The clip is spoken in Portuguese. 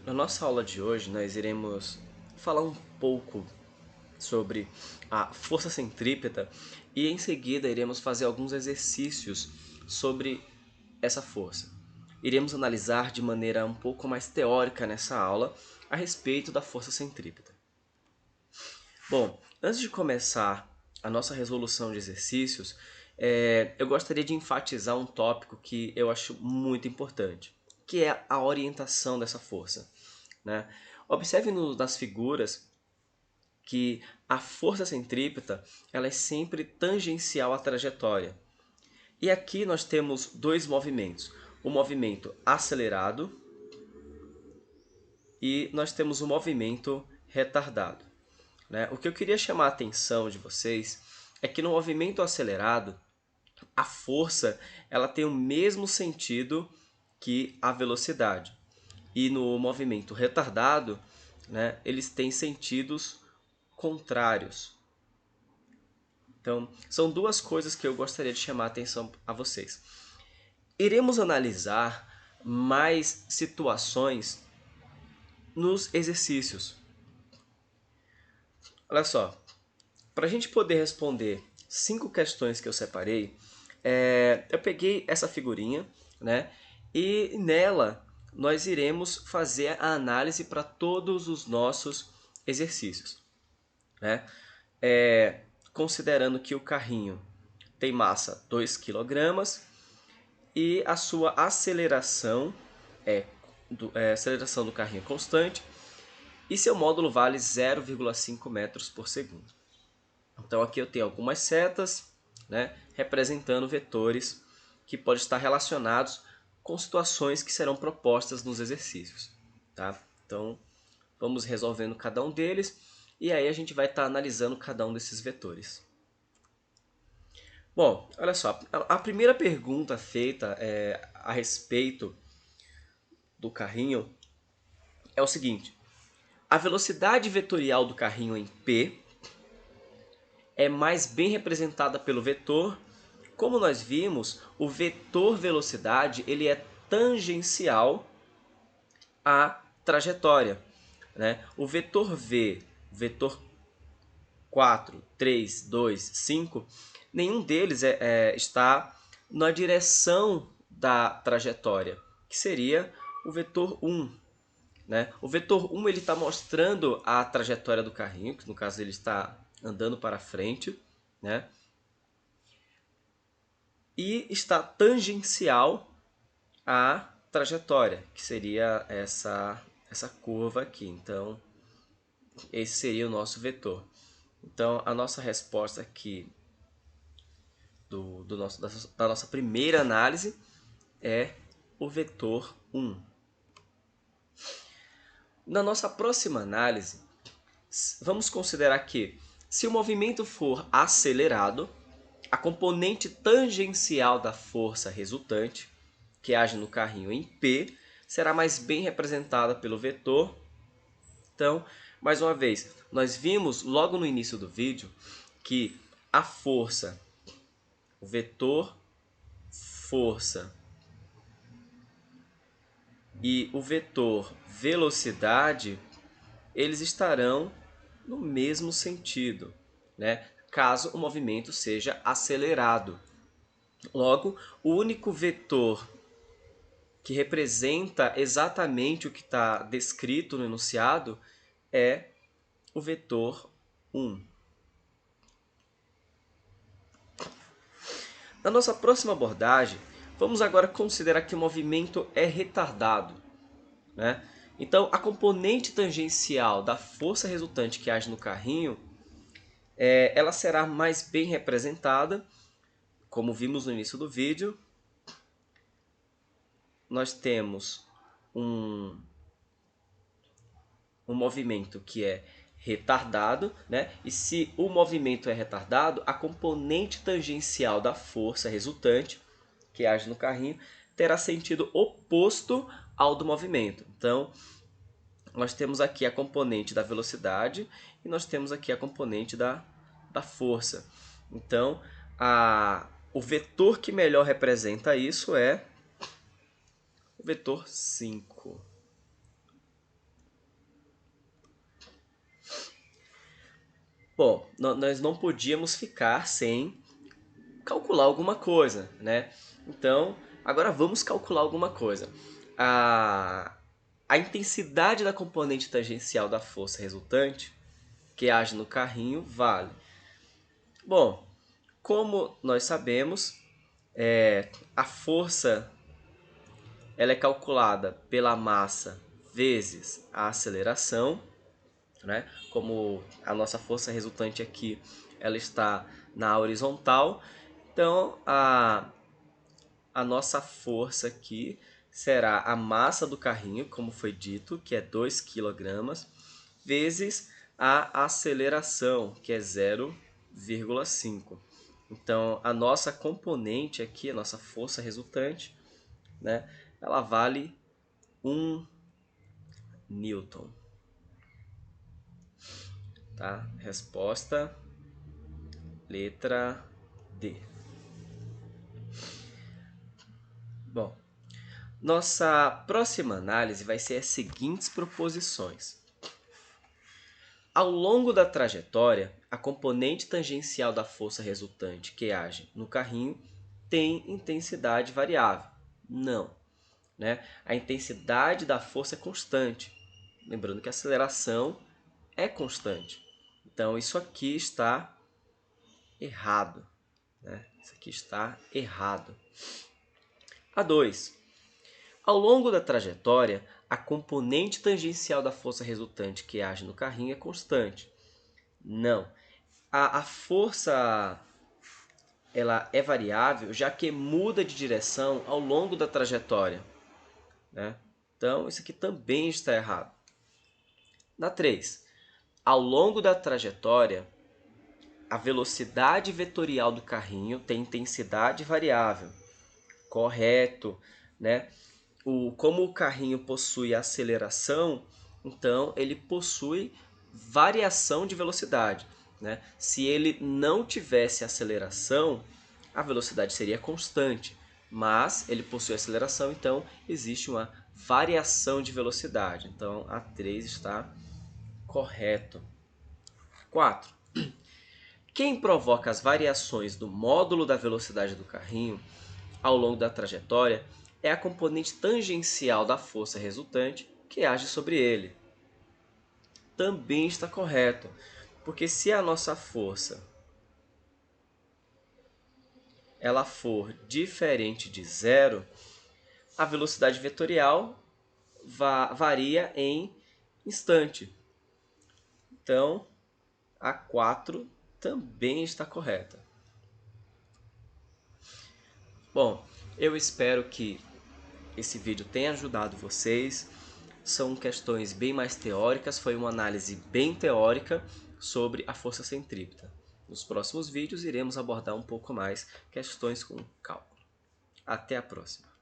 Na nossa aula de hoje, nós iremos falar um pouco sobre a força centrípeta e em seguida iremos fazer alguns exercícios sobre essa força. Iremos analisar de maneira um pouco mais teórica nessa aula a respeito da força centrípeta. Bom, antes de começar a nossa resolução de exercícios, eu gostaria de enfatizar um tópico que eu acho muito importante, que é a orientação dessa força, né? Observe nas figuras que a força centrípeta ela é sempre tangencial à trajetória. E aqui nós temos dois movimentos, o movimento acelerado e nós temos o movimento retardado, né? O que eu queria chamar a atenção de vocês é que no movimento acelerado, a força ela tem o mesmo sentido que a velocidade. E no movimento retardado, né, eles têm sentidos contrários. Então, são duas coisas que eu gostaria de chamar a atenção a vocês. Iremos analisar mais situações nos exercícios. Olha só, para a gente poder responder 5 questões que eu separei, eu peguei essa figurinha, né? E nela nós iremos fazer a análise para todos os nossos exercícios, né? Considerando que o carrinho tem massa 2 kg e a sua aceleração a aceleração do carrinho constante e seu módulo vale 0,5 metros por segundo. Então aqui eu tenho algumas setas, né, representando vetores que podem estar relacionados com situações que serão propostas nos exercícios. Tá? Então vamos resolvendo cada um deles e aí a gente vai estar analisando cada um desses vetores. Bom, olha só, a primeira pergunta feita a respeito do carrinho é o seguinte: a velocidade vetorial do carrinho em P é mais bem representada pelo vetor. Como nós vimos, o vetor velocidade ele é tangencial à trajetória, né? O vetor V, vetor 4, 3, 2, 5, nenhum deles está na direção da trajetória, que seria o vetor 1. Né? O vetor 1 está mostrando a trajetória do carrinho, que no caso ele está andando para frente, né? E está tangencial à trajetória, que seria essa curva aqui. Então, esse seria o nosso vetor. Então, a nossa resposta aqui da nossa primeira análise é o vetor 1. Na nossa próxima análise, vamos considerar que, se o movimento for acelerado, a componente tangencial da força resultante, que age no carrinho em P, será mais bem representada pelo vetor. Então, mais uma vez, nós vimos logo no início do vídeo que a força, o vetor força e o vetor velocidade, eles estarão no mesmo sentido, né? Caso o movimento seja acelerado. Logo, o único vetor que representa exatamente o que está descrito no enunciado é o vetor 1. Na nossa próxima abordagem, vamos agora considerar que o movimento é retardado, né? Então, a componente tangencial da força resultante que age no carrinho, ela será mais bem representada, como vimos no início do vídeo. Nós temos um movimento que é retardado, né? E se o movimento é retardado, a componente tangencial da força resultante, que age no carrinho, terá sentido oposto ao do movimento. Então, nós temos aqui a componente da velocidade e nós temos aqui a componente da força. Então, o vetor que melhor representa isso é o vetor 5. Bom, nós não podíamos ficar sem calcular alguma coisa, né? Então, agora vamos calcular alguma coisa. A intensidade da componente tangencial da força resultante, que age no carrinho, vale. Bom, como nós sabemos, a força ela é calculada pela massa vezes a aceleração, né? Como a nossa força resultante aqui ela está na horizontal, então a nossa força aqui será a massa do carrinho, como foi dito, que é 2 kg, vezes a aceleração, que é 0,5. Então, a nossa componente aqui, a nossa força resultante, né, ela vale 1 newton. Tá? Resposta, letra D. Bom, nossa próxima análise vai ser as seguintes proposições. Ao longo da trajetória, a componente tangencial da força resultante que age no carrinho tem intensidade variável? Não. Né? A intensidade da força é constante. Lembrando que a aceleração é constante. Então, isso aqui está errado. Né? Isso aqui está errado. A 2. Ao longo da trajetória, a componente tangencial da força resultante que age no carrinho é constante. Não. A força ela é variável, já que muda de direção ao longo da trajetória. Né? Então, isso aqui também está errado. Na 3. Ao longo da trajetória, a velocidade vetorial do carrinho tem intensidade variável. Correto. Né? Como o carrinho possui aceleração, então ele possui variação de velocidade. Né? Se ele não tivesse aceleração, a velocidade seria constante, mas ele possui aceleração, então existe uma variação de velocidade. Então a 3 está correto. 4. Quem provoca as variações do módulo da velocidade do carrinho ao longo da trajetória é a componente tangencial da força resultante que age sobre ele. Também está correto, porque se a nossa força ela for diferente de zero, a velocidade vetorial varia em instante. Então, a 4 também está correta. Bom, eu espero que esse vídeo tenha ajudado vocês. São questões bem mais teóricas, foi uma análise bem teórica sobre a força centrípeta. Nos próximos vídeos iremos abordar um pouco mais questões com cálculo. Até a próxima!